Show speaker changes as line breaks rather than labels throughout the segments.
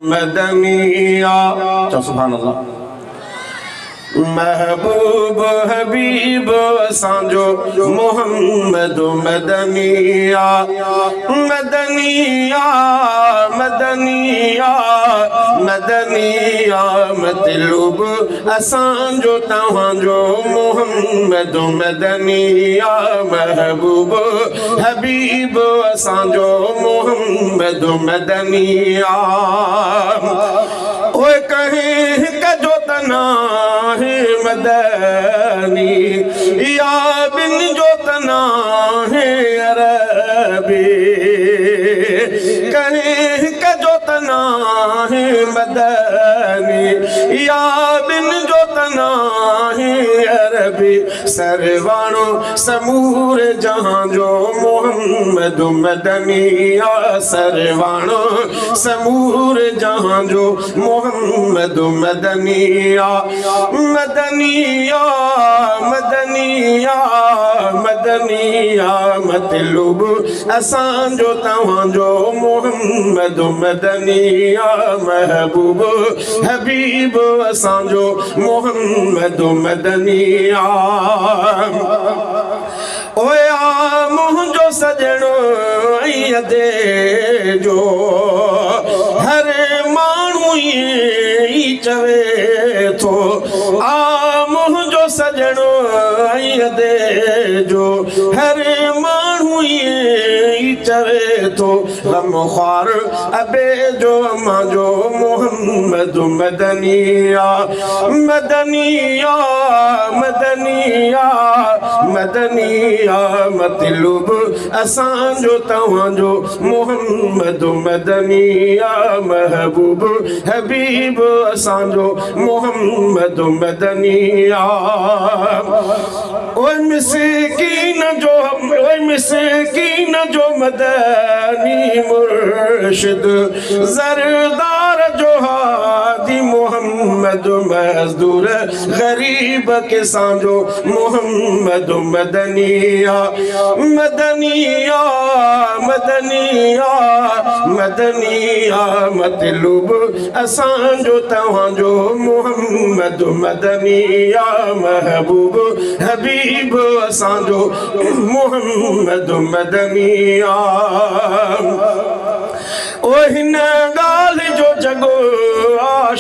मदनिया सुभान अल्लाह महबूब हबीब सांजो मोहम्मद मदनिया मदनिया मदनिया मदनिया मतलूब असांजो तव्हांजो मोहम्मद मदनिया महबूब हबीब असांजो मोहम्मद मदनिया ओए कहीं कजो तना है मदनी या बिन जो तना है अरबी कहीं कजो तना है मदनी या बिन जो तना है अरबी सरवाणो समूर जहां जो मोहम्मद मदनिया सरवाणो समूर जहां जो मोहम्मद मदनिया मदनिया मदनिया मदनिया मतलूब असांजो तव्हांजो मोहम्मद मदनिया महबूब हबीब असांजो मोहम्मद मदनिया ओए आ मुंहिंजो सजणो अदे जो हर माण्हू ई चवे थो आ मुंहिंजो सजणो अदे जो हर माण्हू ई चवे थो ग़मख़्वार अबे जो मांजो मोहम्मद मदनिया मदनिया मदनिया मदनिया मतलूब असांजो तव्हांजो मोहम्मद मदनिया महबूब हबीब असांजो मोहम्मद मदनिया ओए मिस्कीन जो मदनी मुर्शिद ज़रदार जो हादी मोहम्मद मज़दूर गरीब के सांजो मोहम्मद मदनिया मदनिया मदनिया मदनिया मतलूब असांजो तव्हांजो मोहम्मद मदनिया महबूब हबीब असांजो मोहम्मद मदनिया ओ हिन ॻाल्हि जो जगो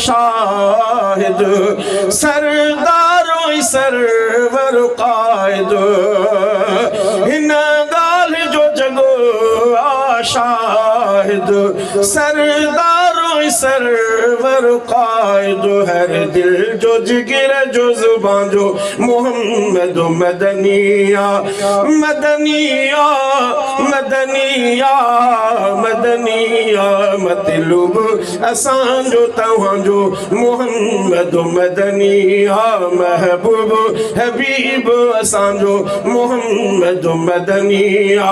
शाहिद सरदारो सरवर क़ाइद हिन ॻाल्हि जो जगो शाहिद सरदारो सरवर क़ाइद हर दिल जो जिगर जो ज़ुबान जो मोहम्मद मदनिया मदनिया मदनिया मदनिया मतलूब असांजो तव्हांजो मोहम्मद मदनिया महबूब हबीब असांजो मोहम्मद मदनिया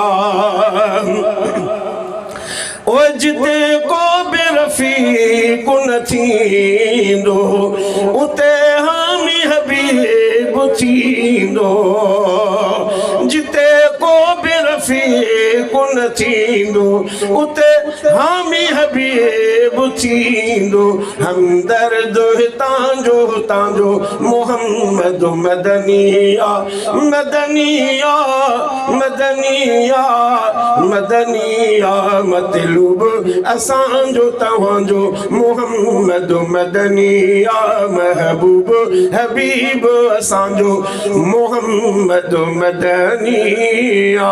ओ जिते को बि रफ़ीक़ न थींदो उते हामी हबीब थींदो जिते को बि रफ़ीक़ न थींदो उते हामी हबीब थींदो हमदर्द तांजो मोहम्मद मदनिया मदनिया मदनिया मदनिया मतलूब असांजो तव्हांजो मोहम्मद मदनिया महबूब हबीब असांजो मोहम्मद मदनिया